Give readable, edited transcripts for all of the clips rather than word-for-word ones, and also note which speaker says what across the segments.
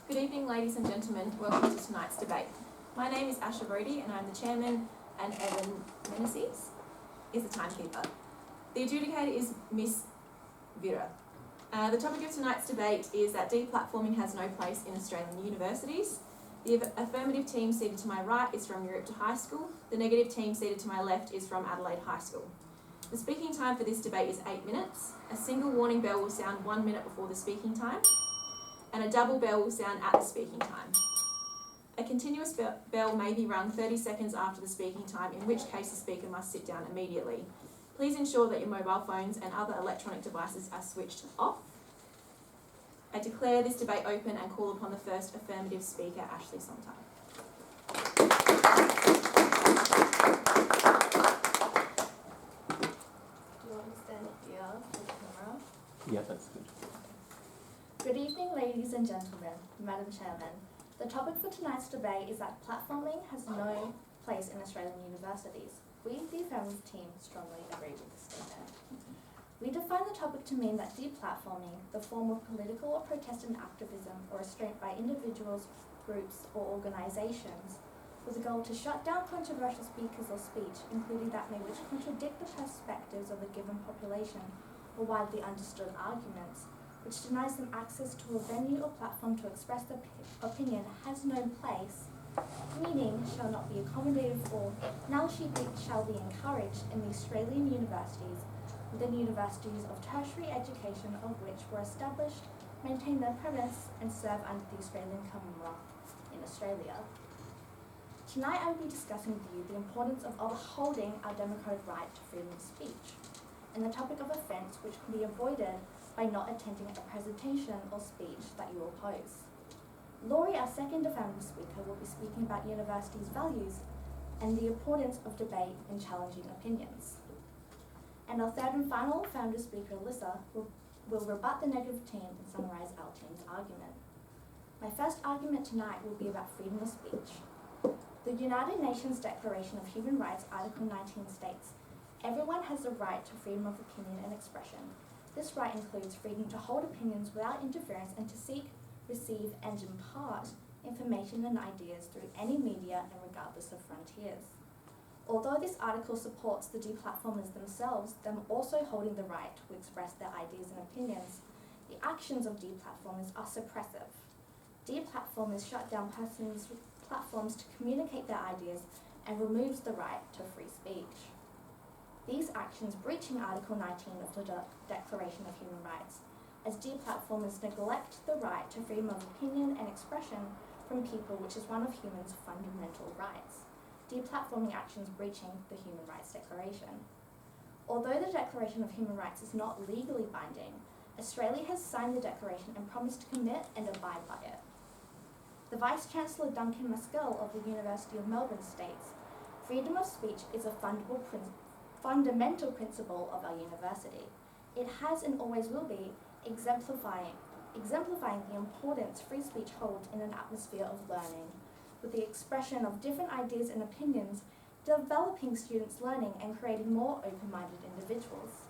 Speaker 1: Good evening, ladies and gentlemen. Welcome to tonight's debate. My name is Asha Brody and I'm the chairman, and Evan Menezes is the timekeeper. The adjudicator is Miss Vera. The topic of tonight's debate is that deplatforming has no place in Australian universities. The affirmative team seated to my right is from Nuriootpa High School. The negative team seated to my left is from Adelaide High School. The speaking time for this debate is 8 minutes. A single warning bell will sound 1 minute before the speaking time, and a double bell will sound at the speaking time. A continuous bell may be rung 30 seconds after the speaking time, in which case the speaker must sit down immediately. Please ensure that your mobile phones and other electronic devices are switched off. I declare this debate open and call upon the first affirmative speaker, Ashley Sontag.
Speaker 2: Do you want me to stand here for the camera?
Speaker 3: Yeah, that's good.
Speaker 2: Good evening, ladies and gentlemen, Madam Chairman. The topic for tonight's debate is that platforming has no place in Australian universities. We, the affirmative team, strongly agree with this statement. We define the topic to mean that deplatforming, the form of political or protestant activism or restraint by individuals, groups or organisations, with a goal to shut down controversial speakers or speech, including that may which contradict the perspectives of a given population or widely understood arguments, which denies them access to a venue or platform to express their opinion, has no place, meaning shall not be accommodated for, now shall be encouraged in the Australian universities, within universities of tertiary education of which were established, maintain their premise and serve under the Australian Commonwealth in Australia. Tonight I will be discussing with you the importance of upholding our democratic right to freedom of speech, and the topic of offence which can be avoided by not attending a presentation or speech that you oppose. Laurie, our second affirmative speaker, will be speaking about universities' values and the importance of debate and challenging opinions. And our third and final affirmative speaker, Alyssa, will rebut the negative team and summarise our team's argument. My first argument tonight will be about freedom of speech. The United Nations Declaration of Human Rights, Article 19 states, "Everyone has the right to freedom of opinion and expression. This right includes freedom to hold opinions without interference and to seek, receive and impart information and ideas through any media and regardless of frontiers." Although this article supports the deplatformers themselves, them also holding the right to express their ideas and opinions, the actions of deplatformers are suppressive. Deplatformers shut down persons' platforms to communicate their ideas and removes the right to free speech. These actions breaching Article 19 of the Declaration of Human Rights, as deplatformers neglect the right to freedom of opinion and expression from people, which is one of humans' fundamental rights. Deplatforming actions breaching the Human Rights Declaration. Although the Declaration of Human Rights is not legally binding, Australia has signed the Declaration and promised to commit and abide by it. The Vice-Chancellor Duncan Maskell of the University of Melbourne states, "Freedom of speech is a fundamental principle of our university. It has and always will be exemplifying the importance free speech holds in an atmosphere of learning, with the expression of different ideas and opinions, developing students' learning and creating more open-minded individuals."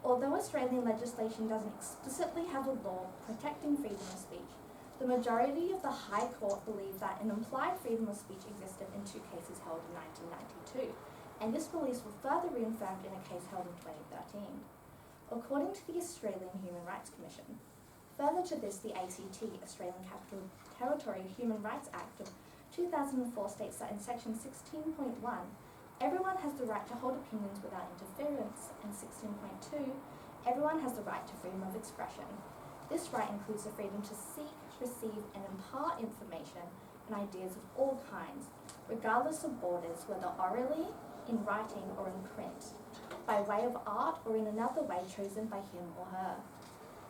Speaker 2: Although Australian legislation doesn't explicitly have a law protecting freedom of speech, the majority of the High Court believe that an implied freedom of speech existed in 2 cases held in 1992, and this belief was further reaffirmed in a case held in 2013. According to the Australian Human Rights Commission. Further to this, the ACT, Australian Capital Territory Human Rights Act of 2004 states that in section 16.1, everyone has the right to hold opinions without interference, and 16.2, everyone has the right to freedom of expression. This right includes the freedom to seek, receive and impart information and ideas of all kinds, regardless of borders, whether orally, in writing or in print, by way of art or in another way chosen by him or her.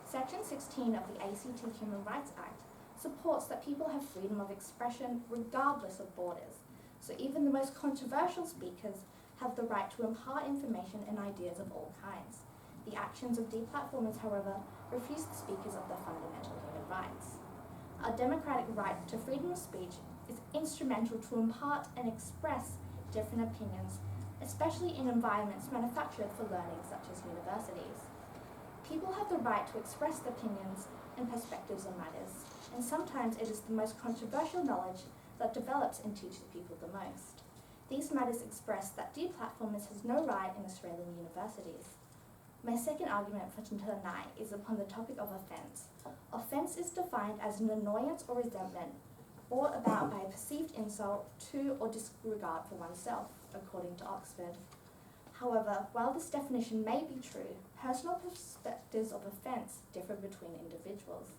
Speaker 2: Section 16 of the ACT Human Rights Act supports that people have freedom of expression regardless of borders, so even the most controversial speakers have the right to impart information and ideas of all kinds. The actions of deplatformers, however, refuse the speakers of their fundamental human rights. Our democratic right to freedom of speech is instrumental to impart and express different opinions, especially in environments manufactured for learning such as universities. People have the right to express their opinions and perspectives on matters, and sometimes it is the most controversial knowledge that develops and teaches people the most. These matters express that deplatformers has no right in Australian universities. My second argument for tonight is upon the topic of offence. Offence is defined as an annoyance or resentment brought about by a perceived insult to or disregard for oneself, according to Oxford. However, while this definition may be true, personal perspectives of offence differ between individuals,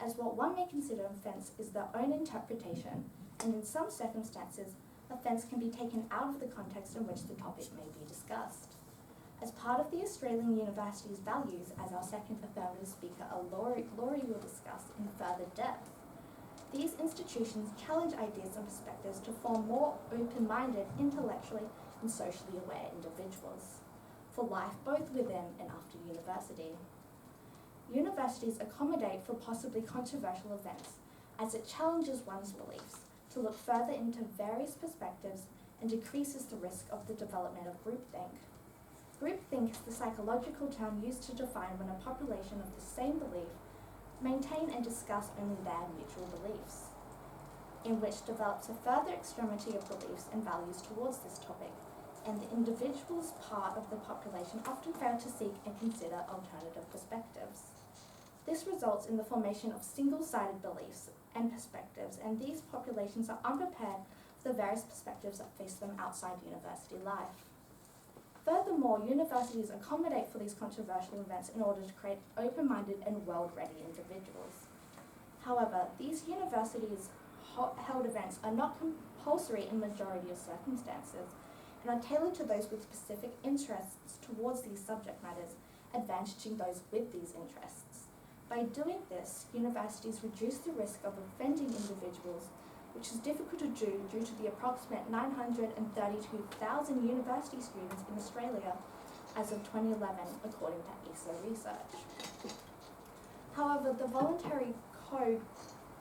Speaker 2: as what one may consider offence is their own interpretation, and in some circumstances, offence can be taken out of the context in which the topic may be discussed. As part of the Australian University's values, as our second affirmative speaker, Laurie will discuss in further depth, these institutions challenge ideas and perspectives to form more open-minded, intellectually and socially aware individuals for life both within and after university. Universities accommodate for possibly controversial events as it challenges one's beliefs to look further into various perspectives and decreases the risk of the development of groupthink. Groupthink is the psychological term used to define when a population of the same belief maintain and discuss only their mutual beliefs, in which develops a further extremity of beliefs and values towards this topic, and the individual's part of the population often fail to seek and consider alternative perspectives. This results in the formation of single-sided beliefs and perspectives, and these populations are unprepared for the various perspectives that face them outside university life. Furthermore, universities accommodate for these controversial events in order to create open-minded and world-ready individuals. However, these universities' held events are not compulsory in majority of circumstances and are tailored to those with specific interests towards these subject matters, advantaging those with these interests. By doing this, universities reduce the risk of offending individuals, which is difficult to do due to the approximate 932,000 university students in Australia as of 2011, according to ESA research. However, the voluntary code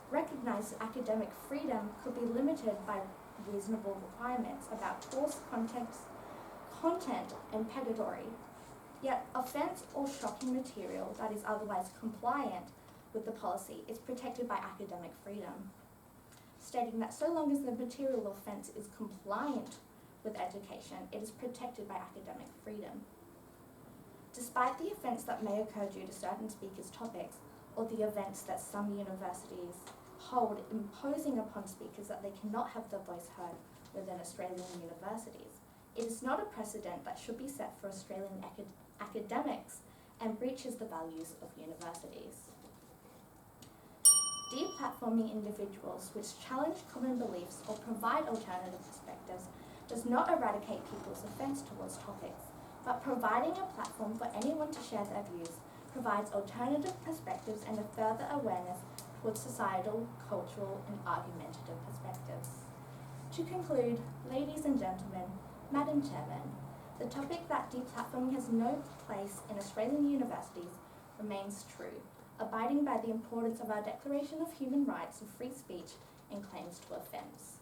Speaker 2: recognised academic freedom could be limited by reasonable requirements about course content and pedagogy. Yet, offence or shocking material that is otherwise compliant with the policy is protected by academic freedom, stating that so long as the material offence is compliant with education, it is protected by academic freedom. Despite the offence that may occur due to certain speakers' topics, or the events that some universities hold imposing upon speakers that they cannot have their voice heard within Australian universities, it is not a precedent that should be set for Australian academics and breaches the values of universities. Deplatforming individuals which challenge common beliefs or provide alternative perspectives does not eradicate people's offence towards topics, but providing a platform for anyone to share their views provides alternative perspectives and a further awareness towards societal, cultural and argumentative perspectives. To conclude, ladies and gentlemen, Madam Chairman, the topic that deplatforming has no place in Australian universities remains true, abiding by the importance of our Declaration of Human Rights of free speech and claims to offence.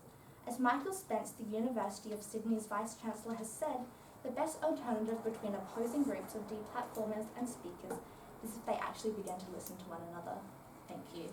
Speaker 2: As Michael Spence, the University of Sydney's Vice-Chancellor, has said, the best alternative between opposing groups of deplatformers and speakers is if they actually begin to listen to one another. Thank you.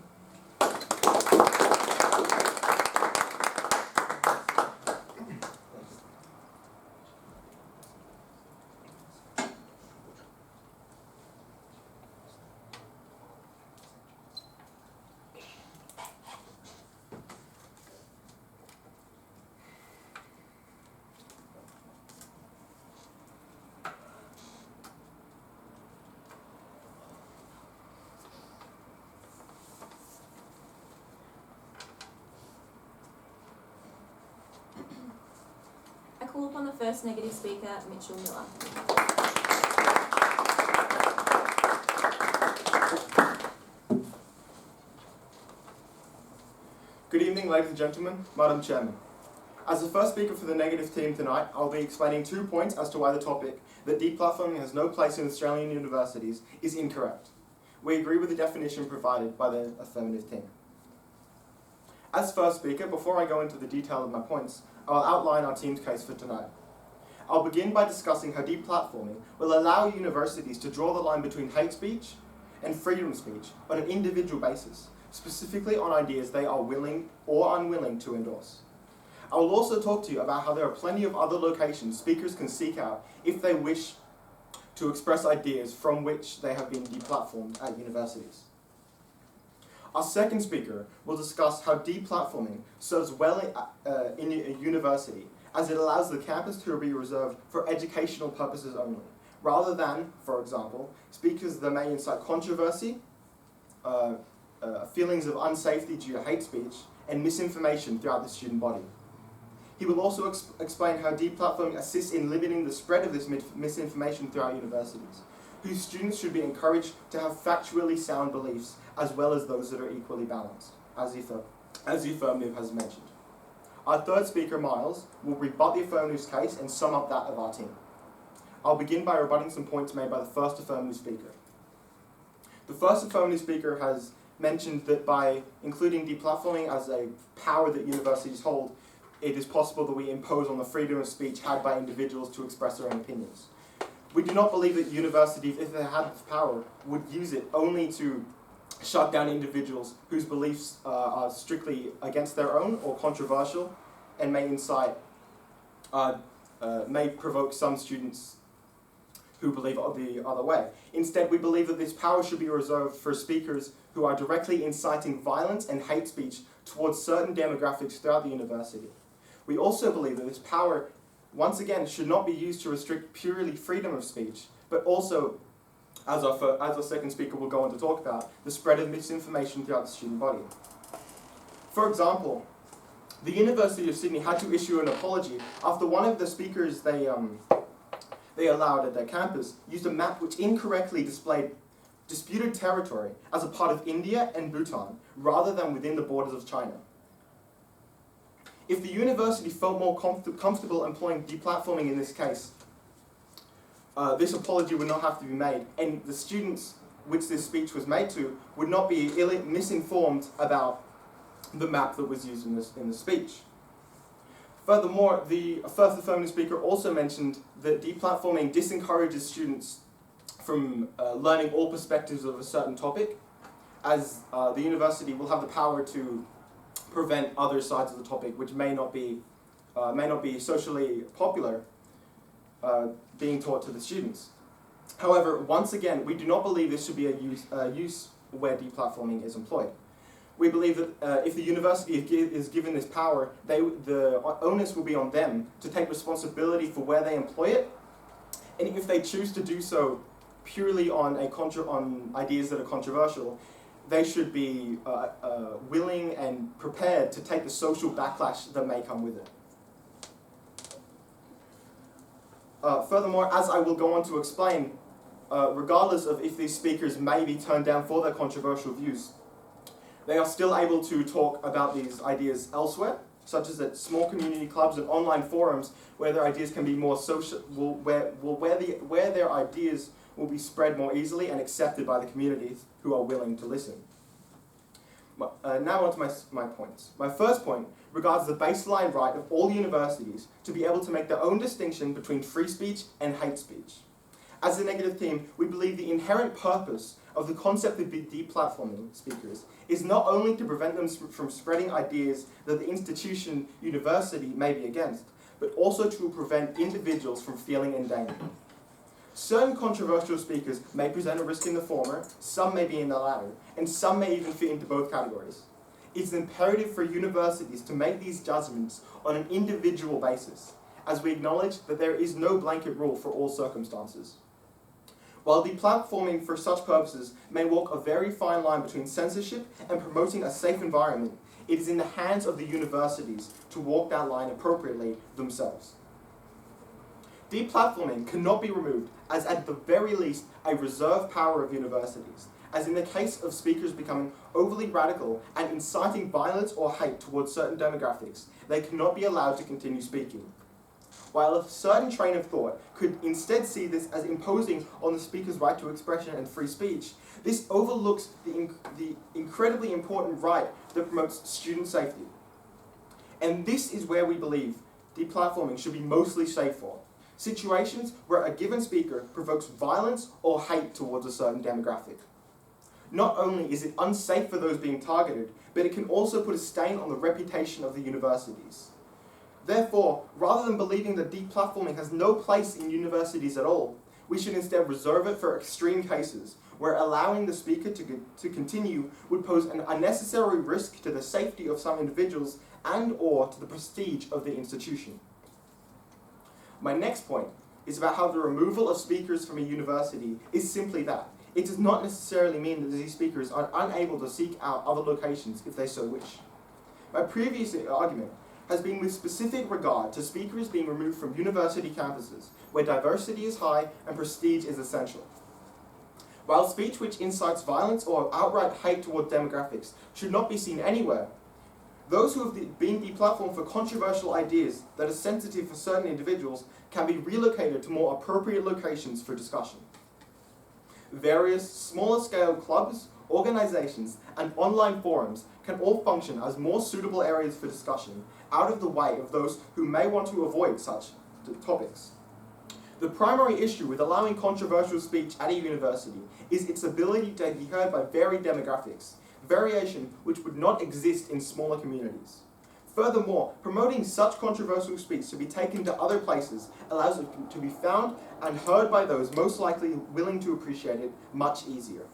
Speaker 1: I call upon the first negative speaker, Mitchell Miller.
Speaker 3: Good evening, ladies and gentlemen, Madam Chairman. As the first speaker for the negative team tonight, I'll be explaining 2 points as to why the topic that deplatforming has no place in Australian universities is incorrect. We agree with the definition provided by the affirmative team. As first speaker, before I go into the detail of my points, I'll outline our team's case for tonight. I'll begin by discussing how deplatforming will allow universities to draw the line between hate speech and freedom of speech on an individual basis, specifically on ideas they are willing or unwilling to endorse. I will also talk to you about how there are plenty of other locations speakers can seek out if they wish to express ideas from which they have been deplatformed at universities. Our second speaker will discuss how deplatforming serves well in a university, as it allows the campus to be reserved for educational purposes only, rather than, for example, speakers that may incite controversy, feelings of unsafety due to hate speech, and misinformation throughout the student body. He will also explain how deplatforming assists in limiting the spread of this misinformation throughout universities, whose students should be encouraged to have factually sound beliefs as well as those that are equally balanced, as the affirmative has mentioned. Our third speaker, Miles, will rebut the affirmative's case and sum up that of our team. I'll begin by rebutting some points made by the first affirmative speaker. The first affirmative speaker has mentioned that by including deplatforming as a power that universities hold, it is possible that we impose on the freedom of speech had by individuals to express their own opinions. We do not believe that universities, if they had this power, would use it only to shut down individuals whose beliefs are strictly against their own or controversial and may provoke some students who believe the other way. Instead, we believe that this power should be reserved for speakers who are directly inciting violence and hate speech towards certain demographics throughout the university. We also believe that this power, once again, should not be used to restrict purely freedom of speech, but also, as our second speaker will go on to talk about, the spread of misinformation throughout the student body. For example, the University of Sydney had to issue an apology after one of the speakers they allowed at their campus used a map which incorrectly displayed disputed territory as a part of India and Bhutan, rather than within the borders of China. If the university felt more comfortable employing deplatforming in this case, this apology would not have to be made, and the students which this speech was made to would not be misinformed about the map that was used in the speech. Furthermore, the first affirmative speaker also mentioned that deplatforming disencourages students from learning all perspectives of a certain topic, as the university will have the power to prevent other sides of the topic which may not be socially popular being taught to the students. However, once again, we do not believe this should be a use where deplatforming is employed. We believe that if the university is given this power, the onus will be on them to take responsibility for where they employ it, and if they choose to do so purely on ideas that are controversial, they should be willing and prepared to take the social backlash that may come with it. Furthermore, as I will go on to explain, regardless of if these speakers may be turned down for their controversial views, they are still able to talk about these ideas elsewhere, such as at small community clubs and online forums where their ideas can be more social, where their ideas will be spread more easily and accepted by the communities who are willing to listen. Now on to my points. My first point regards the baseline right of all universities to be able to make their own distinction between free speech and hate speech. As a negative team, we believe the inherent purpose of the concept of deplatforming speakers is not only to prevent them from spreading ideas that the institution, university, may be against, but also to prevent individuals from feeling in danger. Certain controversial speakers may present a risk in the former, some may be in the latter, and some may even fit into both categories. It's imperative for universities to make these judgments on an individual basis, as we acknowledge that there is no blanket rule for all circumstances. While deplatforming for such purposes may walk a very fine line between censorship and promoting a safe environment, it is in the hands of the universities to walk that line appropriately themselves. Deplatforming cannot be removed as at the very least a reserved power of universities, as in the case of speakers becoming overly radical and inciting violence or hate towards certain demographics, they cannot be allowed to continue speaking. While a certain train of thought could instead see this as imposing on the speaker's right to expression and free speech, this overlooks the incredibly important right that promotes student safety. And this is where we believe deplatforming should be mostly safe for. situations where a given speaker provokes violence or hate towards a certain demographic. Not only is it unsafe for those being targeted, but it can also put a stain on the reputation of the universities. Therefore, rather than believing that deplatforming has no place in universities at all, we should instead reserve it for extreme cases, where allowing the speaker to continue would pose an unnecessary risk to the safety of some individuals and/or to the prestige of the institution. My next point is about how the removal of speakers from a university is simply that. It does not necessarily mean that these speakers are unable to seek out other locations if they so wish. My previous argument has been with specific regard to speakers being removed from university campuses, where diversity is high and prestige is essential. While speech which incites violence or outright hate toward demographics should not be seen anywhere, those who have been deplatformed for controversial ideas that are sensitive for certain individuals can be relocated to more appropriate locations for discussion. Various smaller-scale clubs, organizations, and online forums can all function as more suitable areas for discussion, out of the way of those who may want to avoid such topics. The primary issue with allowing controversial speech at a university is its ability to be heard by varied demographics, variation which would not exist in smaller communities. Furthermore, promoting such controversial speech to be taken to other places allows it to be found and heard by those most likely willing to appreciate it much easier.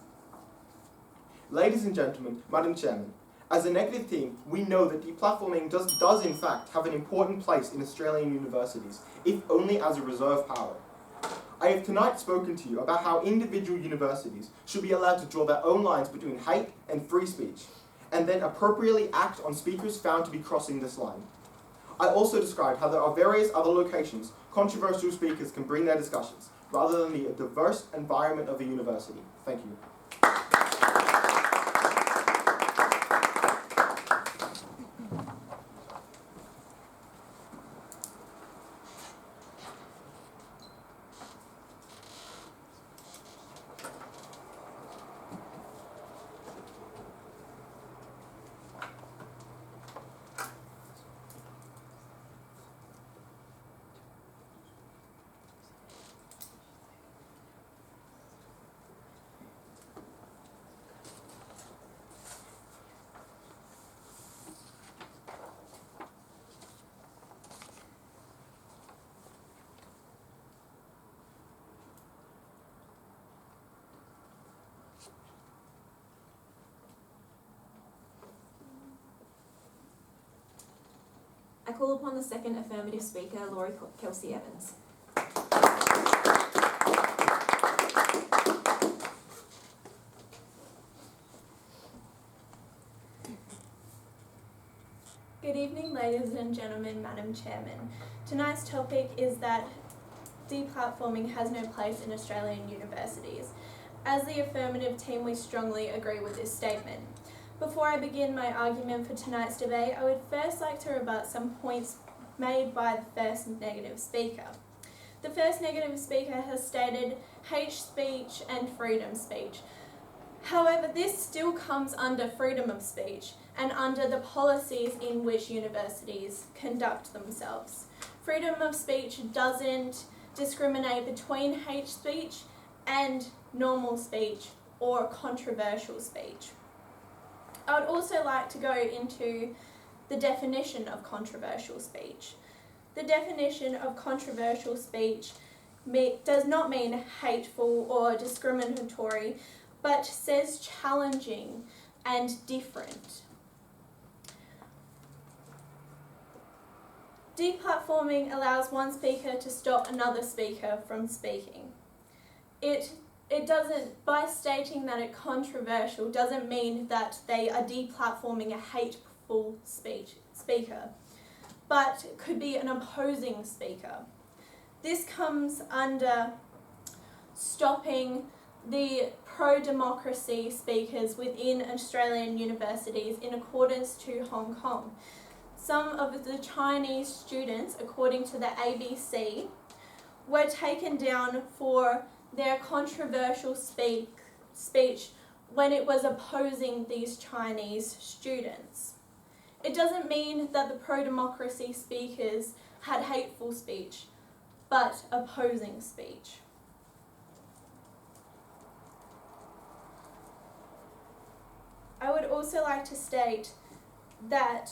Speaker 3: Ladies and gentlemen, Madam Chairman, as a negative team, we know that deplatforming does in fact have an important place in Australian universities, if only as a reserve power. I have tonight spoken to you about how individual universities should be allowed to draw their own lines between hate and free speech, and then appropriately act on speakers found to be crossing this line. I also described how there are various other locations controversial speakers can bring their discussions, rather than the diverse environment of a university. Thank you.
Speaker 1: I call upon the second affirmative speaker, Laurie Kelsey Evans.
Speaker 2: Good evening, ladies and gentlemen, Madam Chairman. Tonight's topic is that deplatforming has no place in Australian universities. As the affirmative team, we strongly agree with this statement. Before I begin my argument for tonight's debate, I would first like to rebut some points made by the first negative speaker. The first negative speaker has stated hate speech and freedom speech. However, this still comes under freedom of speech and under the policies in which universities conduct themselves. Freedom of speech doesn't discriminate between hate speech and normal speech or controversial speech. I would also like to go into the definition of controversial speech. The definition of controversial speech does not mean hateful or discriminatory, but says challenging and different. Deplatforming allows one speaker to stop another speaker from speaking. It doesn't, by stating that it's controversial, doesn't mean that they are deplatforming a hateful speaker, but could be an opposing speaker. This comes under stopping the pro-democracy speakers within Australian universities in accordance to Hong Kong. Some of the Chinese students, according to the ABC, were taken down for their controversial speech when it was opposing these Chinese students. It doesn't mean that the pro-democracy speakers had hateful speech,
Speaker 4: but opposing speech. I would also like to state that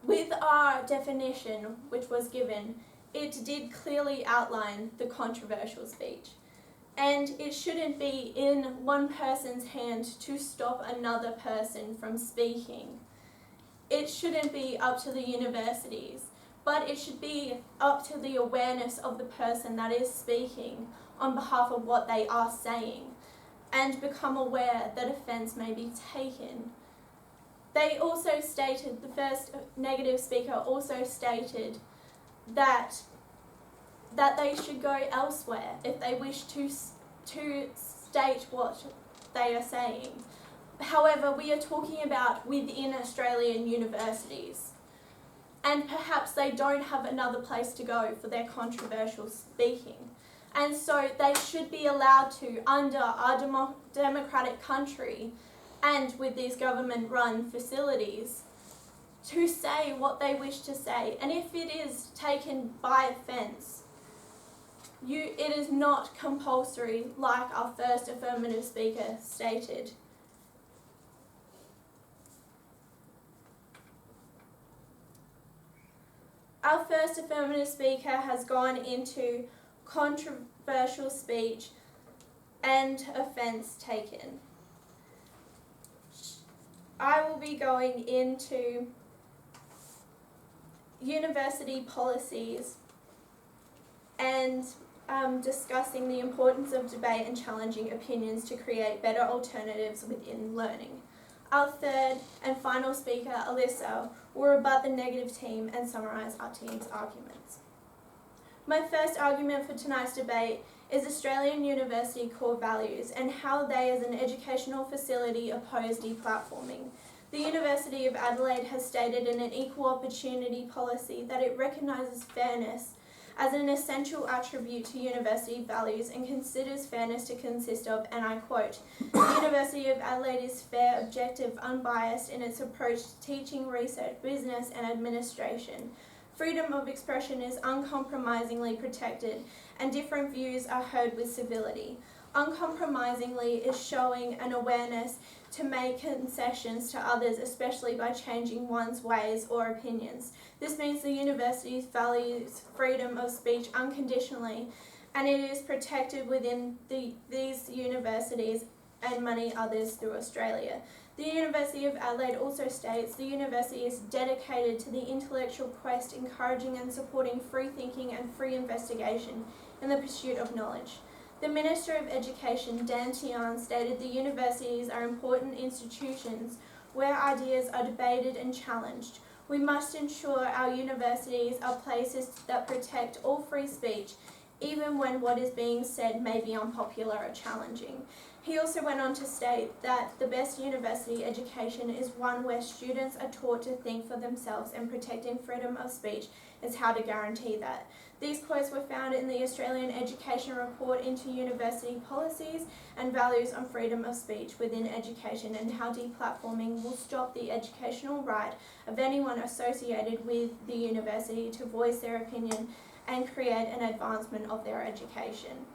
Speaker 4: with our definition, which was given, it did clearly outline the controversial speech. And it shouldn't be in one person's hand to stop another person from speaking. It shouldn't be up to the universities, but it should be up to the awareness of the person that is speaking on behalf of what they are saying, and become aware that offence may be taken. They also stated, the first negative speaker also stated that they should go elsewhere if they wish to state what they are saying. However, we are talking about within Australian universities, and perhaps they don't have another place to go for their controversial speaking. And so they should be allowed to, under our democratic country and with these government-run facilities, to say what they wish to say. And if it is taken by offence, it is not compulsory, like our first affirmative speaker stated. Our first affirmative speaker has gone into controversial speech and offence taken. I will be going into university policies and discussing the importance of debate and challenging opinions to create better alternatives within learning. Our third and final speaker, Alyssa, will rebut the negative team and summarise our team's arguments. My first argument for tonight's debate is Australian university core values and how they as an educational facility oppose deplatforming. The University of Adelaide has stated in an equal opportunity policy that it recognises fairness as an essential attribute to university values and considers fairness to consist of, and I quote, "The University of Adelaide is fair, objective, unbiased in its approach to teaching, research, business and administration. Freedom of expression is uncompromisingly protected and different views are heard with civility. Uncompromisingly is showing an awareness to make concessions to others, especially by changing one's ways or opinions. This means the university values freedom of speech unconditionally, and it is protected within these universities and many others through Australia. The University of Adelaide also states the university is dedicated to the intellectual quest, encouraging and supporting free thinking and free investigation in the pursuit of knowledge." The Minister of Education, Dan Tehan, stated the universities are important institutions where ideas are debated and challenged. We must ensure our universities are places that protect all free speech, even when what is being said may be unpopular or challenging. He also went on to state that the best university education is one where students are taught to think for themselves, and protecting freedom of speech is how to guarantee that. These quotes were found in the Australian Education Report into University Policies and Values on Freedom of Speech within Education, and how deplatforming will stop the educational right of anyone associated with the university to voice their opinion and create an advancement of their education.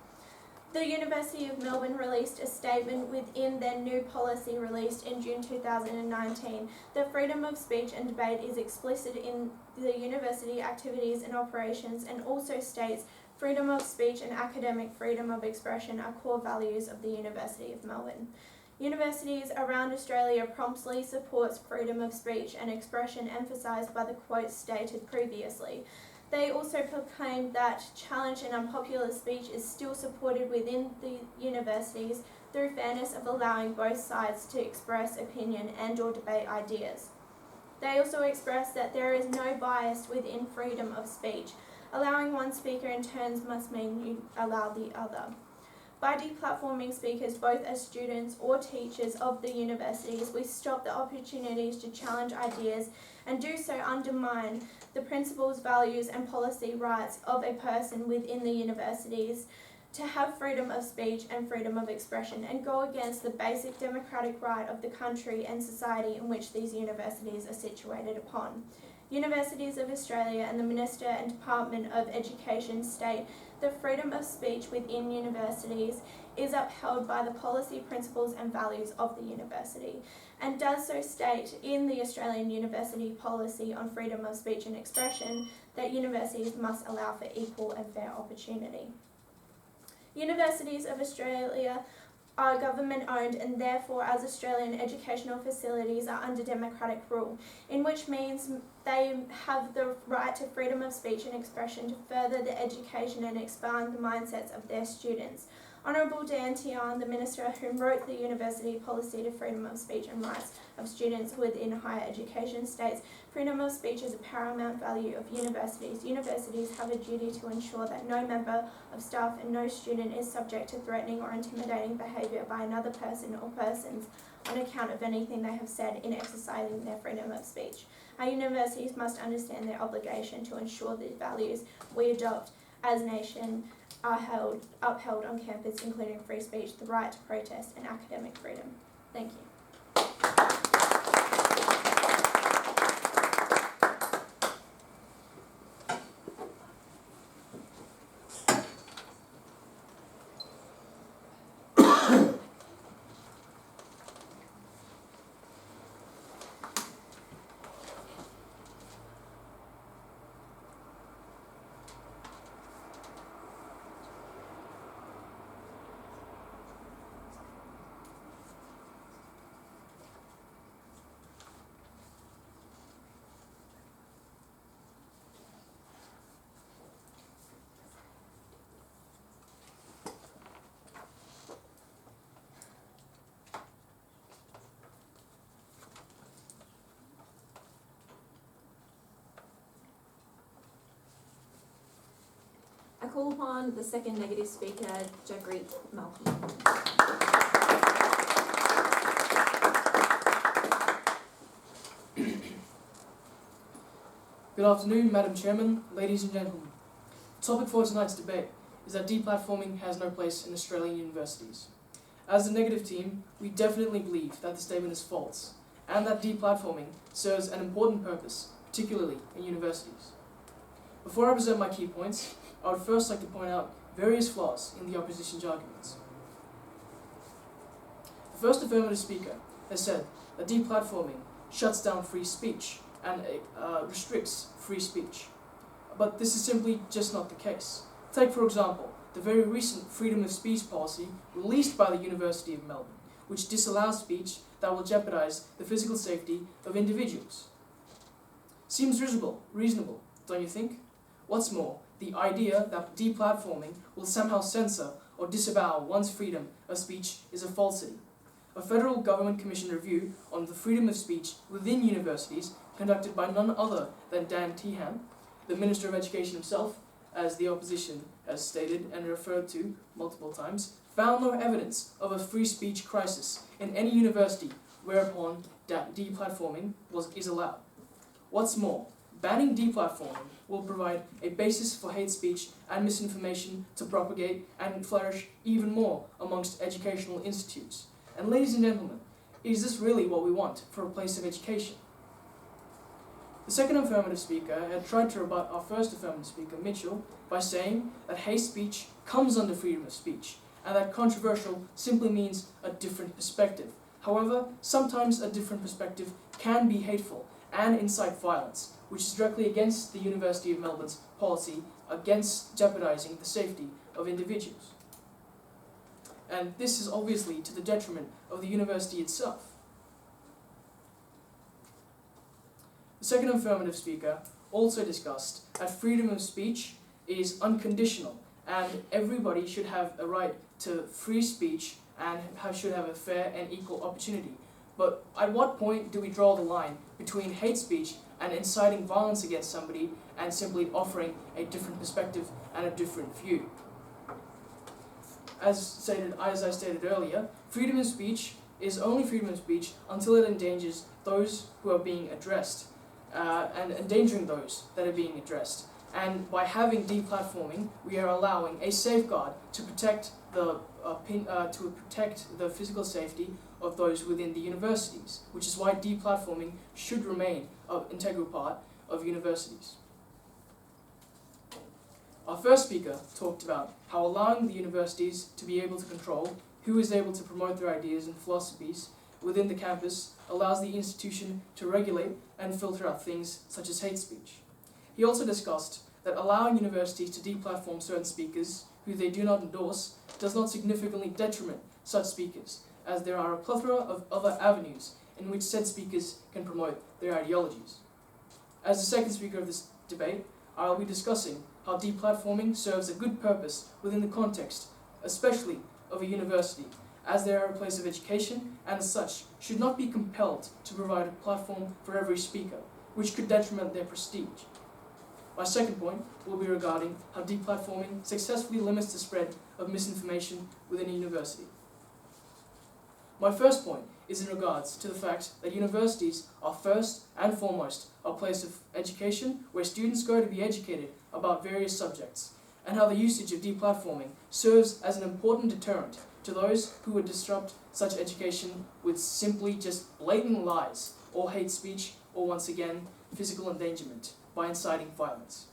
Speaker 4: The University of Melbourne released a statement within their new policy released in June 2019 that freedom of speech and debate is explicit in the university activities and operations, and also states freedom of speech and academic freedom of expression are core values of the University of Melbourne. Universities around Australia promptly supports freedom of speech and expression emphasised by the quotes stated previously. They also proclaimed that challenge and unpopular speech is still supported within the universities through fairness of allowing both sides to express opinion and or debate ideas. They also expressed that there is no bias within freedom of speech. Allowing one speaker in turns must mean you allow the other. By deplatforming speakers both as students or teachers of the universities, we stop the opportunities to challenge ideas and do so undermine the principles, values and policy rights of a person within the universities to have freedom of speech and freedom of expression, and go against the basic democratic right of the country and society in which these universities are situated upon. Universities of Australia and the Minister and Department of Education state that freedom of speech within universities is upheld by the policy, principles and values of the university, and does so state in the Australian University Policy on Freedom of Speech and Expression that universities must allow for equal and fair opportunity. Universities of Australia are government owned and therefore as Australian educational facilities are under democratic rule, in which means they have the right to freedom of speech and expression to further the education and expand the mindsets of their students. Honourable Dan Tehan, the Minister who wrote the University Policy to Freedom of Speech and Rights of Students within higher education, states, freedom of speech is a paramount value of universities. Universities have a duty to ensure that no member of staff and no student is subject to threatening or intimidating behaviour by another person or persons on account of anything they have said in exercising their freedom of speech. Our universities must understand their obligation to ensure the values we adopt as a nation are upheld on campus, including free speech, the right to protest and academic freedom. Thank you.
Speaker 1: I call upon the second negative speaker, Jagreet Malcolm.
Speaker 5: Good afternoon, Madam Chairman, ladies and gentlemen. The topic for tonight's debate is that deplatforming has no place in Australian universities. As the negative team, we definitely believe that the statement is false, and that deplatforming serves an important purpose, particularly in universities. Before I present my key points, I would first like to point out various flaws in the opposition's arguments. The first affirmative speaker has said that deplatforming shuts down free speech and restricts free speech. But this is simply just not the case. Take, for example, the very recent freedom of speech policy released by the University of Melbourne, which disallows speech that will jeopardise the physical safety of individuals. Seems reasonable, don't you think? What's more, the idea that deplatforming will somehow censor or disavow one's freedom of speech is a falsity. A federal government commissioned review on the freedom of speech within universities, conducted by none other than Dan Tehan, the Minister of Education himself, as the opposition has stated and referred to multiple times, found no evidence of a free speech crisis in any university whereupon deplatforming is allowed. What's more, banning deplatforming will provide a basis for hate speech and misinformation to propagate and flourish even more amongst educational institutes. And ladies and gentlemen, is this really what we want for a place of education? The second affirmative speaker had tried to rebut our first affirmative speaker, Mitchell, by saying that hate speech comes under freedom of speech, and that controversial simply means a different perspective. However, sometimes a different perspective can be hateful and incite violence, which is directly against the University of Melbourne's policy against jeopardising the safety of individuals. And this is obviously to the detriment of the university itself. The second affirmative speaker also discussed that freedom of speech is unconditional and everybody should have a right to free speech and should have a fair and equal opportunity. But at what point do we draw the line between hate speech and inciting violence against somebody and simply offering a different perspective and a different view? As I stated earlier, freedom of speech is only freedom of speech until it endangers those who are being addressed and endangering those that are being addressed. And by having deplatforming, we are allowing a safeguard to protect the physical safety of those within the universities, which is why deplatforming should remain an integral part of universities. Our first speaker talked about how allowing the universities to be able to control who is able to promote their ideas and philosophies within the campus allows the institution to regulate and filter out things such as hate speech. He also discussed that allowing universities to deplatform certain speakers who they do not endorse does not significantly detriment such speakers, as there are a plethora of other avenues in which said speakers can promote their ideologies. As the second speaker of this debate, I will be discussing how deplatforming serves a good purpose within the context, especially of a university, as they are a place of education and as such should not be compelled to provide a platform for every speaker, which could detriment their prestige. My second point will be regarding how deplatforming successfully limits the spread of misinformation within a university. My first point is in regards to the fact that universities are first and foremost a place of education where students go to be educated about various subjects, and how the usage of deplatforming serves as an important deterrent to those who would disrupt such education with simply just blatant lies or hate speech or, once again, physical endangerment by inciting violence.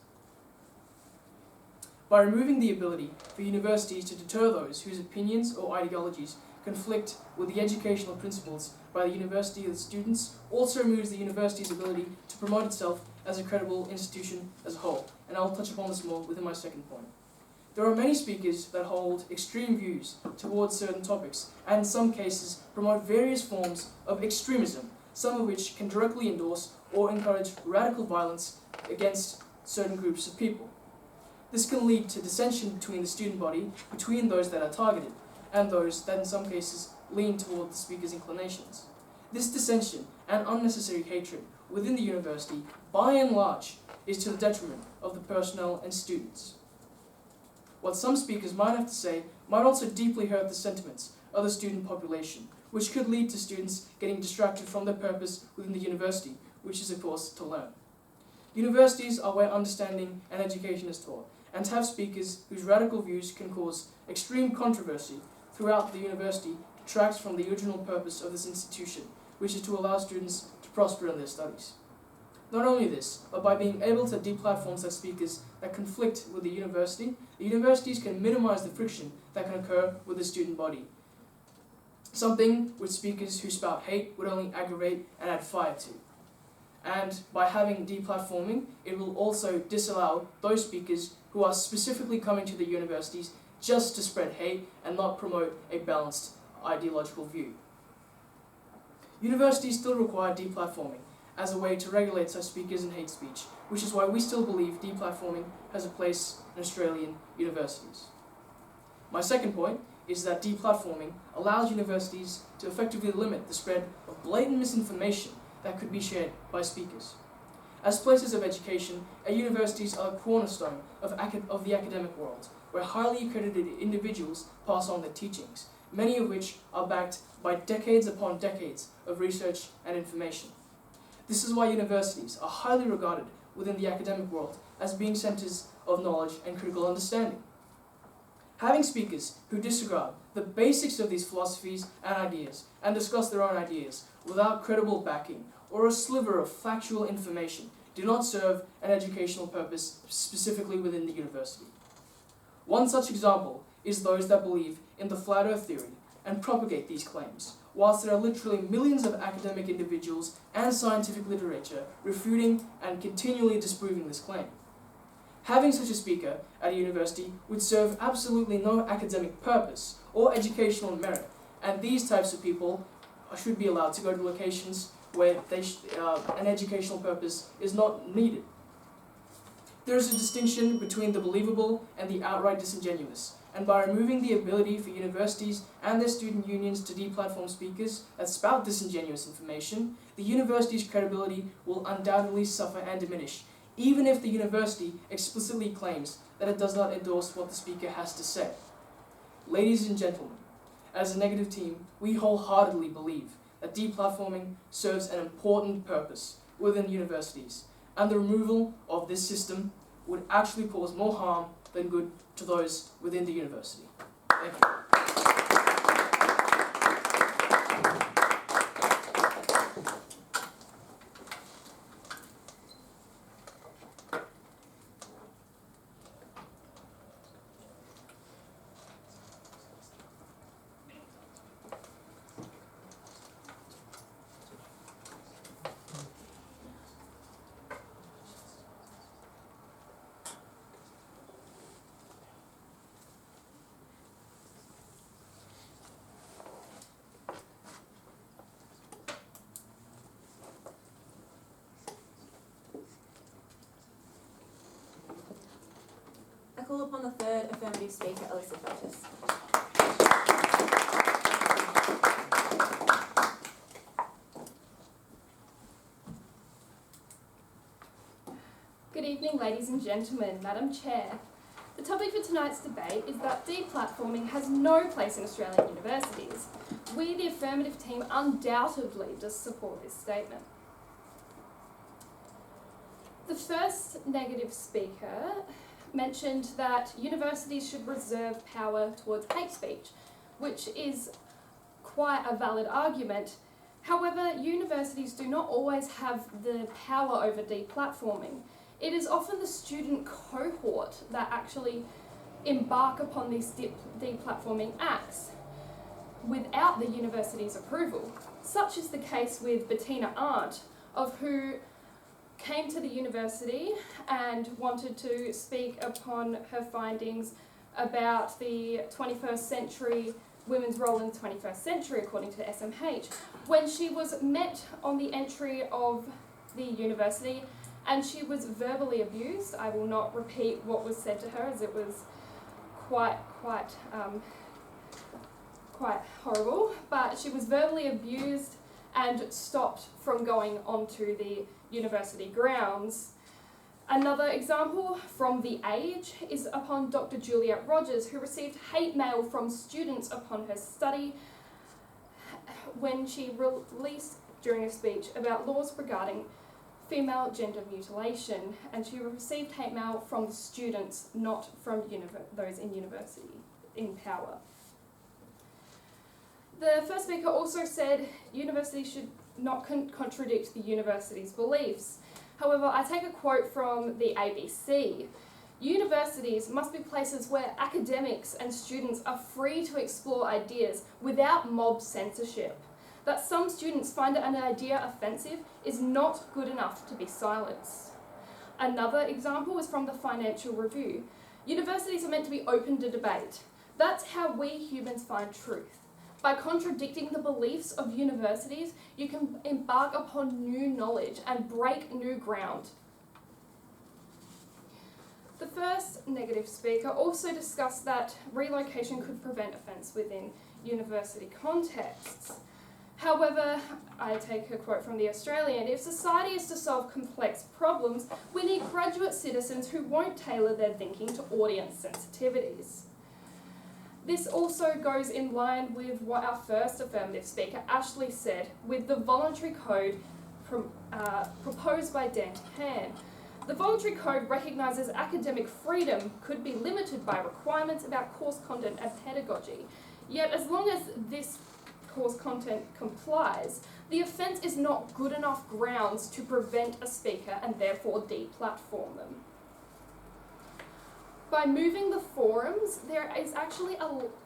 Speaker 5: By removing the ability for universities to deter those whose opinions or ideologies conflict with the educational principles by the university, the students also removes the university's ability to promote itself as a credible institution as a whole, and I'll touch upon this more within my second point. There are many speakers that hold extreme views towards certain topics, and in some cases promote various forms of extremism, some of which can directly endorse or encourage radical violence against certain groups of people. This can lead to dissension between the student body, between those that are targeted, and those that in some cases lean toward the speaker's inclinations. This dissension and unnecessary hatred within the university, by and large, is to the detriment of the personnel and students. What some speakers might have to say might also deeply hurt the sentiments of the student population, which could lead to students getting distracted from their purpose within the university, which is of course to learn. Universities are where understanding and education is taught, and to have speakers whose radical views can cause extreme controversy throughout the university detracts from the original purpose of this institution, which is to allow students to prosper in their studies. Not only this, but by being able to deplatform such speakers that conflict with the universities can minimize the friction that can occur with the student body, something which speakers who spout hate would only aggravate and add fire to. And by having deplatforming, it will also disallow those speakers who are specifically coming to the universities just to spread hate and not promote a balanced ideological view. Universities still require deplatforming as a way to regulate such speakers and hate speech, which is why we still believe deplatforming has a place in Australian universities. My second point is that deplatforming allows universities to effectively limit the spread of blatant misinformation that could be shared by speakers. As places of education, our universities are a cornerstone of the academic world, where highly accredited individuals pass on their teachings, many of which are backed by decades upon decades of research and information. This is why universities are highly regarded within the academic world as being centers of knowledge and critical understanding. Having speakers who disregard the basics of these philosophies and ideas and discuss their own ideas without credible backing or a sliver of factual information do not serve an educational purpose specifically within the university. One such example is those that believe in the flat earth theory and propagate these claims, whilst there are literally millions of academic individuals and scientific literature refuting and continually disproving this claim. Having such a speaker at a university would serve absolutely no academic purpose or educational merit, and these types of people should be allowed to go to locations where an educational purpose is not needed. There is a distinction between the believable and the outright disingenuous, and by removing the ability for universities and their student unions to deplatform speakers that spout disingenuous information, the university's credibility will undoubtedly suffer and diminish, even if the university explicitly claims that it does not endorse what the speaker has to say. Ladies and gentlemen, as a negative team, we wholeheartedly believe that deplatforming serves an important purpose within universities, and the removal of this system would actually cause more harm than good to those within the university. Thank you.
Speaker 1: call upon the third affirmative speaker, Alyssa Feltus.
Speaker 6: Good evening, ladies and gentlemen, Madam Chair. The topic for tonight's debate is that deplatforming has no place in Australian universities. We, the affirmative team, undoubtedly does support this statement. The first negative speaker mentioned that universities should reserve power towards hate speech, which is quite a valid argument. However, universities do not always have the power over deplatforming. It is often the student cohort that actually embark upon these deplatforming acts without the university's approval. Such is the case with Bettina Arndt, of who came to the university and wanted to speak upon her findings about the 21st century, women's role in the 21st century according to SMH, when she was met on the entry of the university and she was verbally abused. I will not repeat what was said to her as it was quite horrible, but she was verbally abused and stopped from going onto the university grounds. Another example from The Age is upon Dr. Juliet Rogers, who received hate mail from students upon her study when she released during a speech about laws regarding female gender mutilation, and she received hate mail from the students, not from those in university in power. The first speaker also said universities should not contradict the university's beliefs. However, I take a quote from the ABC. Universities must be places where academics and students are free to explore ideas without mob censorship. That some students find an idea offensive is not good enough to be silenced. Another example is from the Financial Review. Universities are meant to be open to debate. That's how we humans find truth. By contradicting the beliefs of universities, you can embark upon new knowledge and break new ground. The first negative speaker also discussed that relocation could prevent offence within university contexts. However, I take a quote from The Australian, if society is to solve complex problems, we need graduate citizens who won't tailor their thinking to audience sensitivities. This also goes in line with what our first affirmative speaker, Ashley, said with the voluntary code proposed by Dante Han. The voluntary code recognises academic freedom could be limited by requirements about course content and pedagogy. Yet as long as this course content complies, the offence is not good enough grounds to prevent a speaker and therefore deplatform them. By moving the forums, there is actually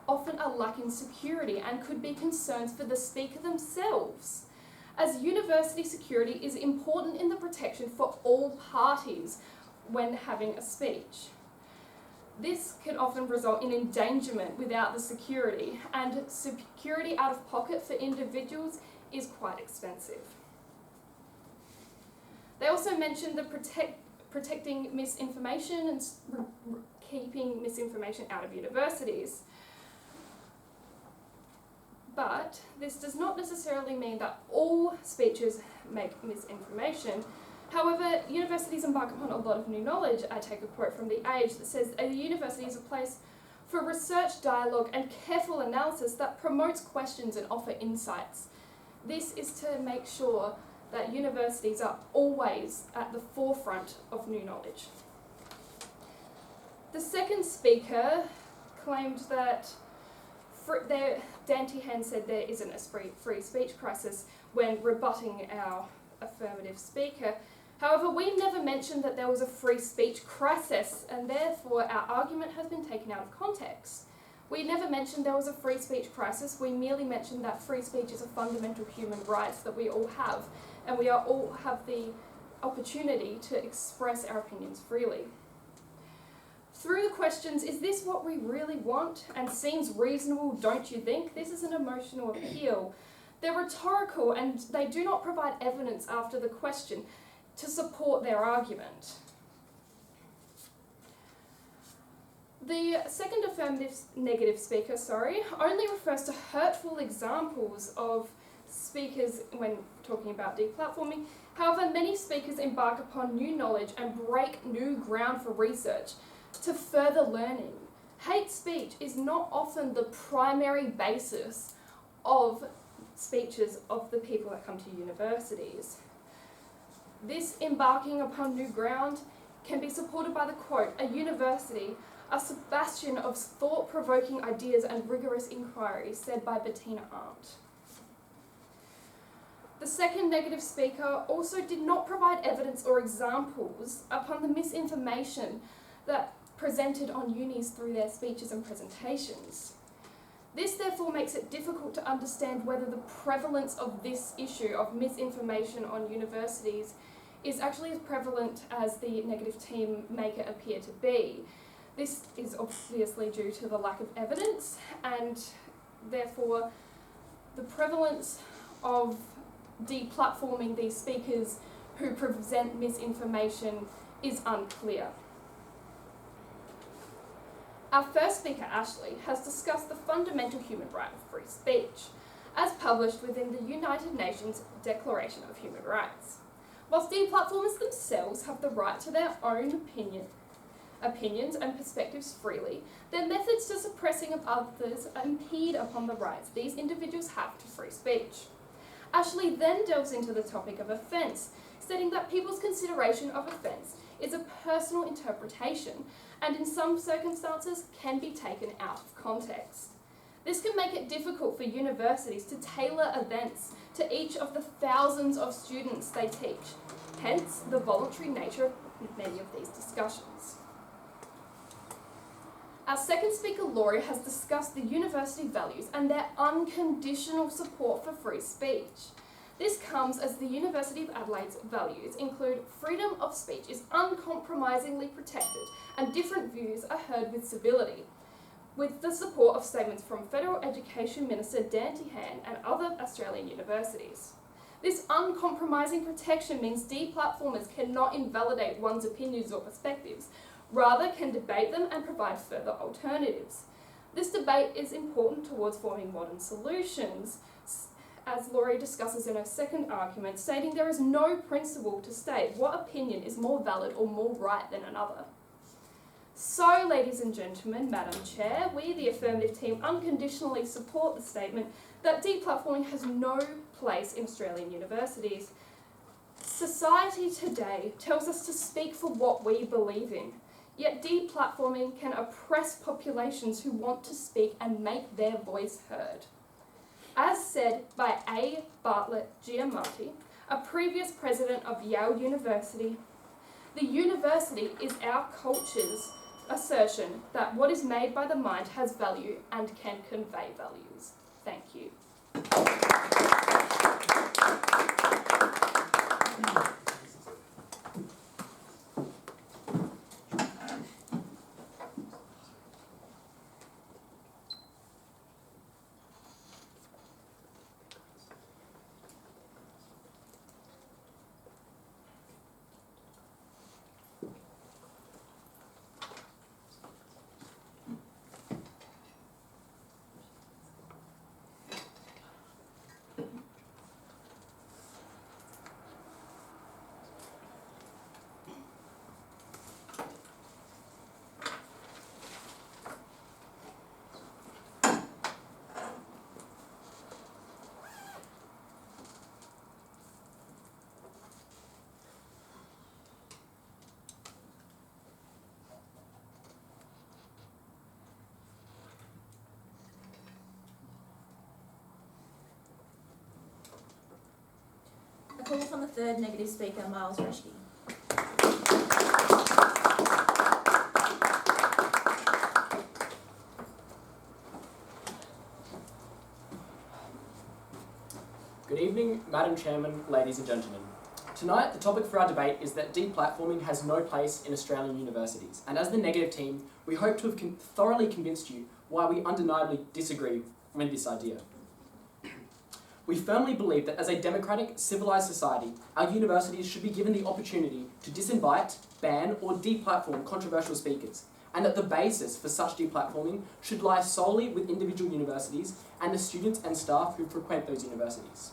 Speaker 6: often a lack in security and could be concerns for the speaker themselves, as university security is important in the protection for all parties when having a speech. This can often result in endangerment without the security, and security out of pocket for individuals is quite expensive. They also mentioned the protecting misinformation and keeping misinformation out of universities. But this does not necessarily mean that all speeches make misinformation. However, universities embark upon a lot of new knowledge. I take a quote from The Age that says, a university is a place for research, dialogue and careful analysis that promotes questions and offer insights. This is to make sure that universities are always at the forefront of new knowledge. The second speaker claimed that Dante Han said there isn't a free speech crisis when rebutting our affirmative speaker. However, we never mentioned that there was a free speech crisis, and therefore our argument has been taken out of context. We never mentioned there was a free speech crisis. We merely mentioned that free speech is a fundamental human right that we all have, and we all have the opportunity to express our opinions freely. Through the questions, is this what we really want and seems reasonable, don't you think? This is an emotional appeal. They're rhetorical and they do not provide evidence after the question to support their argument. The second negative speaker, only refers to hurtful examples of speakers when talking about deplatforming. However, many speakers embark upon new knowledge and break new ground for research to further learning. Hate speech is not often the primary basis of speeches of the people that come to universities. This embarking upon new ground can be supported by the quote, "A university, a bastion of thought-provoking ideas and rigorous inquiry," said by Bettina Arndt. The second negative speaker also did not provide evidence or examples upon the misinformation that presented on unis through their speeches and presentations. This therefore makes it difficult to understand whether the prevalence of this issue of misinformation on universities is actually as prevalent as the negative team make it appear to be. This is obviously due to the lack of evidence, and therefore the prevalence of deplatforming these speakers who present misinformation is unclear. Our first speaker, Ashley, has discussed the fundamental human right of free speech, as published within the United Nations Declaration of Human Rights. Whilst deplatformers themselves have the right to their own opinions and perspectives freely, their methods to suppressing of others impede upon the rights these individuals have to free speech. Ashley then delves into the topic of offence, stating that people's consideration of offence is a personal interpretation and in some circumstances can be taken out of context. This can make it difficult for universities to tailor events to each of the thousands of students they teach, hence the voluntary nature of many of these discussions. Our second speaker, Laurie, has discussed the university values and their unconditional support for free speech. This comes as the University of Adelaide's values include freedom of speech is uncompromisingly protected and different views are heard with civility, with the support of statements from Federal Education Minister Dan Tehan and other Australian universities. This uncompromising protection means deplatformers cannot invalidate one's opinions or perspectives, rather can debate them and provide further alternatives. This debate is important towards forming modern solutions, as Laurie discusses in her second argument, stating there is no principle to state what opinion is more valid or more right than another. So, ladies and gentlemen, Madam Chair, we, the affirmative team, unconditionally support the statement that deplatforming has no place in Australian universities. Society today tells us to speak for what we believe in, yet deplatforming can oppress populations who want to speak and make their voice heard. As said by A. Bartlett Giamatti, a previous president of Yale University, the university is our culture's assertion that what is made by the mind has value and can convey values. Thank you.
Speaker 1: A call from the third negative speaker, Miles Reschke.
Speaker 7: Good evening, Madam Chairman, ladies and gentlemen. Tonight, the topic for our debate is that deplatforming has no place in Australian universities, and as the negative team, we hope to have thoroughly convinced you why we undeniably disagree with this idea. We firmly believe that as a democratic, civilised society, our universities should be given the opportunity to disinvite, ban or deplatform controversial speakers, and that the basis for such deplatforming should lie solely with individual universities and the students and staff who frequent those universities.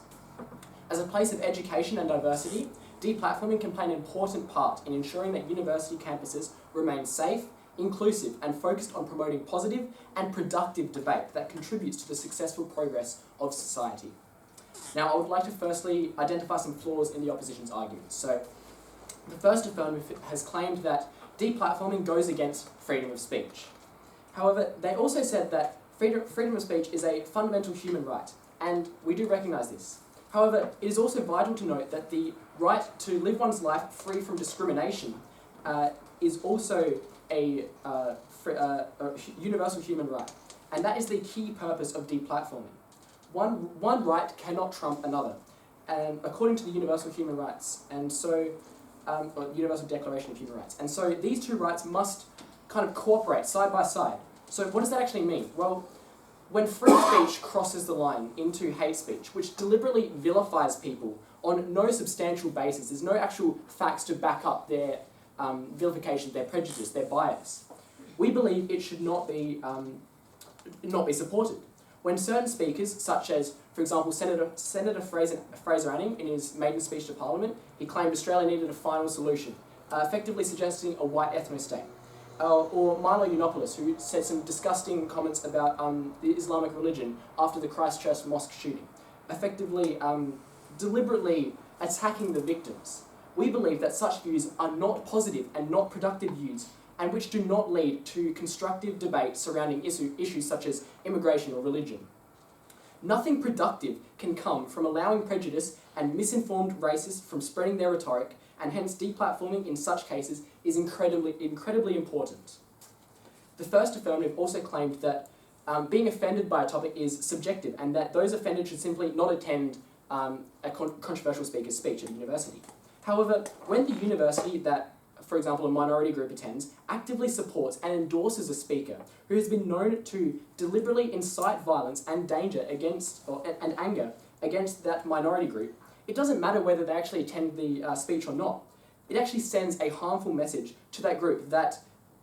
Speaker 7: As a place of education and diversity, deplatforming can play an important part in ensuring that university campuses remain safe, inclusive, and focused on promoting positive and productive debate that contributes to the successful progress of society. Now, I would like to firstly identify some flaws in the opposition's arguments. So, the first affirmative has claimed that deplatforming goes against freedom of speech. However, they also said that freedom of speech is a fundamental human right, and we do recognise this. However, it is also vital to note that the right to live one's life free from discrimination is also a universal human right, and that is the key purpose of deplatforming. One right cannot trump another, and according to the Universal Human Rights, and so or Universal Declaration of Human Rights, and so these two rights must kind of cooperate side by side. So what does that actually mean? Well, when free speech crosses the line into hate speech, which deliberately vilifies people on no substantial basis, there's no actual facts to back up their vilification, their prejudice, their bias, we believe it should not be supported. When certain speakers, such as, for example, Senator Fraser Anning, in his maiden speech to Parliament, he claimed Australia needed a final solution, effectively suggesting a white ethno-state. Or Milo Yiannopoulos, who said some disgusting comments about the Islamic religion after the Christchurch mosque shooting, effectively, deliberately attacking the victims. We believe that such views are not positive and not productive views, and which do not lead to constructive debate surrounding issues such as immigration or religion. Nothing productive can come from allowing prejudice and misinformed racists from spreading their rhetoric, and hence deplatforming in such cases is incredibly important. The first affirmative also claimed that being offended by a topic is subjective, and that those offended should simply not attend a controversial speaker's speech at a university. However, when the university that, for example, a minority group attends, actively supports and endorses a speaker who has been known to deliberately incite violence and danger and anger against that minority group, it doesn't matter whether they actually attend the speech or not. It actually sends a harmful message to that group that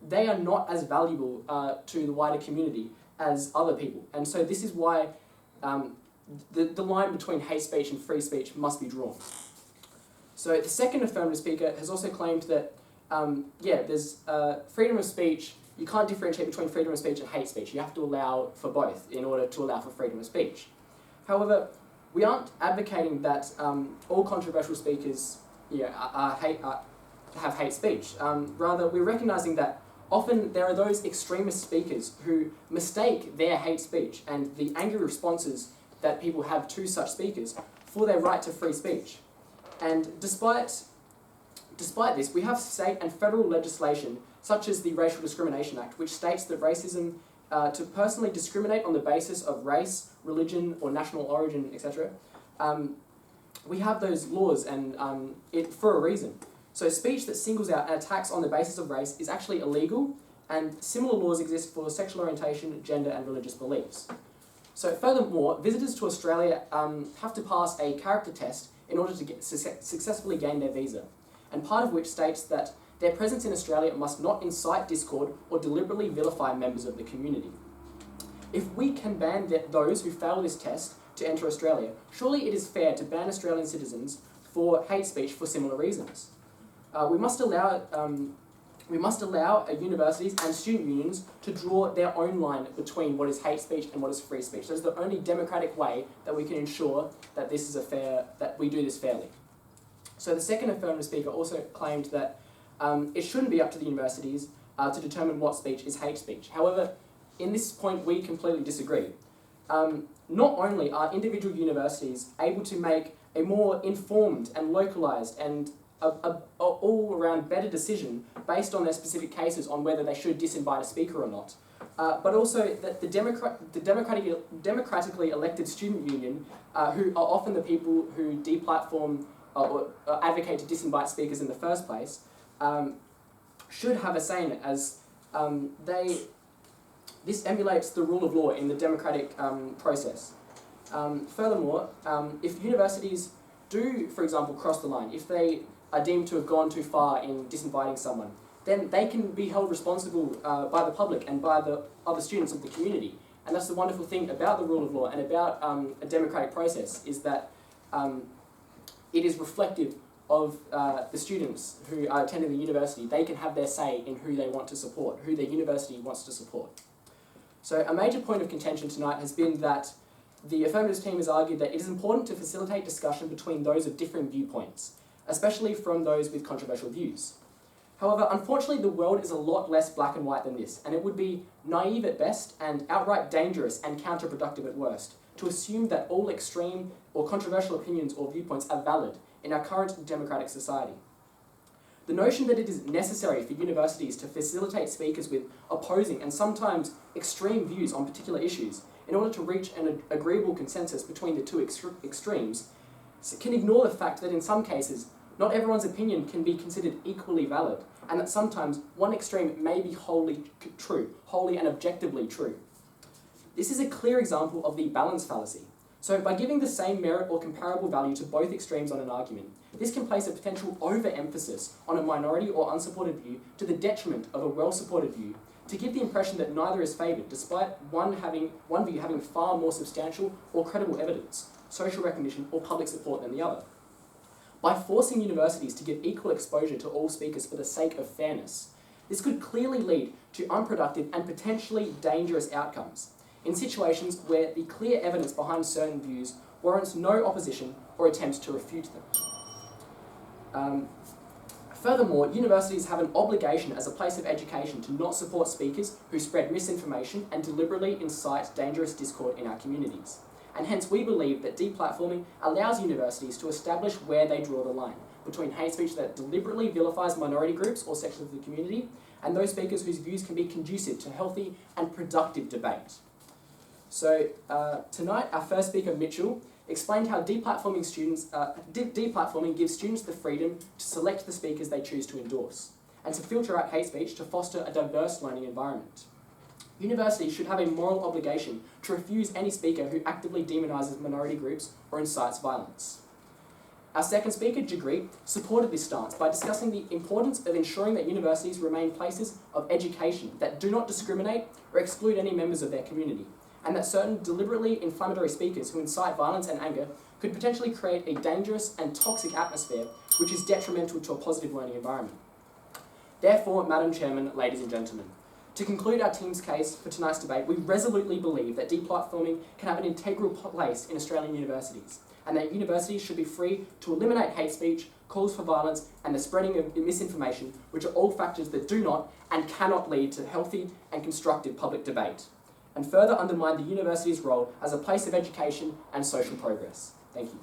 Speaker 7: they are not as valuable to the wider community as other people. And so this is why the line between hate speech and free speech must be drawn. So the second affirmative speaker has also claimed that there's freedom of speech. You can't differentiate between freedom of speech and hate speech. You have to allow for both in order to allow for freedom of speech. However, we aren't advocating that all controversial speakers have hate speech. Rather, we're recognising that often there are those extremist speakers who mistake their hate speech and the angry responses that people have to such speakers for their right to free speech. And despite this, we have state and federal legislation, such as the Racial Discrimination Act, which states that racism, to personally discriminate on the basis of race, religion, or national origin, etc., we have those laws and for a reason. So speech that singles out and attacks on the basis of race is actually illegal, and similar laws exist for sexual orientation, gender, and religious beliefs. So furthermore, visitors to Australia have to pass a character test in order to successfully gain their visa, and part of which states that their presence in Australia must not incite discord or deliberately vilify members of the community. If we can ban those who fail this test to enter Australia, surely it is fair to ban Australian citizens for hate speech for similar reasons. We must allow universities and student unions to draw their own line between what is hate speech and what is free speech. That's the only democratic way that we can ensure that that we do this fairly. So the second affirmative speaker also claimed that it shouldn't be up to the universities to determine what speech is hate speech. However, in this point we completely disagree. Not only are individual universities able to make a more informed and localised and a all-around better decision based on their specific cases on whether they should disinvite a speaker or not, but also that the democratically elected student union, who are often the people who deplatform or advocate to disinvite speakers in the first place, should have a say in it, as this emulates the rule of law in the democratic process. Furthermore, if universities do, for example, cross the line, if they are deemed to have gone too far in disinviting someone, then they can be held responsible by the public and by the other students of the community. And that's the wonderful thing about the rule of law and about a democratic process, is that it is reflective of the students who are attending the university. They can have their say in who they want to support, who their university wants to support. So a major point of contention tonight has been that the affirmatives team has argued that it is important to facilitate discussion between those of differing viewpoints, especially from those with controversial views. However, unfortunately, the world is a lot less black and white than this, and it would be naive at best and outright dangerous and counterproductive at worst to assume that all extreme or controversial opinions or viewpoints are valid in our current democratic society. The notion that it is necessary for universities to facilitate speakers with opposing and sometimes extreme views on particular issues in order to reach an agreeable consensus between the two extremes can ignore the fact that in some cases, not everyone's opinion can be considered equally valid, and that sometimes one extreme may be wholly true, wholly and objectively true. This is a clear example of the balance fallacy. So by giving the same merit or comparable value to both extremes on an argument, this can place a potential overemphasis on a minority or unsupported view to the detriment of a well-supported view, to give the impression that neither is favoured, despite one view having far more substantial or credible evidence, social recognition or public support than the other. By forcing universities to give equal exposure to all speakers for the sake of fairness, this could clearly lead to unproductive and potentially dangerous outcomes in situations where the clear evidence behind certain views warrants no opposition or attempts to refute them. Furthermore, universities have an obligation as a place of education to not support speakers who spread misinformation and deliberately incite dangerous discord in our communities. And hence we believe that deplatforming allows universities to establish where they draw the line between hate speech that deliberately vilifies minority groups or sections of the community and those speakers whose views can be conducive to healthy and productive debate. So tonight, our first speaker, Mitchell, explained how deplatforming gives students the freedom to select the speakers they choose to endorse and to filter out hate speech to foster a diverse learning environment. Universities should have a moral obligation to refuse any speaker who actively demonises minority groups or incites violence. Our second speaker, Jagreet, supported this stance by discussing the importance of ensuring that universities remain places of education that do not discriminate or exclude any members of their community, and that certain deliberately inflammatory speakers who incite violence and anger could potentially create a dangerous and toxic atmosphere which is detrimental to a positive learning environment. Therefore, Madam Chairman, ladies and gentlemen, to conclude our team's case for tonight's debate, we resolutely believe that deplatforming can have an integral place in Australian universities, and that universities should be free to eliminate hate speech, calls for violence, and the spreading of misinformation, which are all factors that do not and cannot lead to healthy and constructive public debate, and further undermine the university's role as a place of education and social progress. Thank you.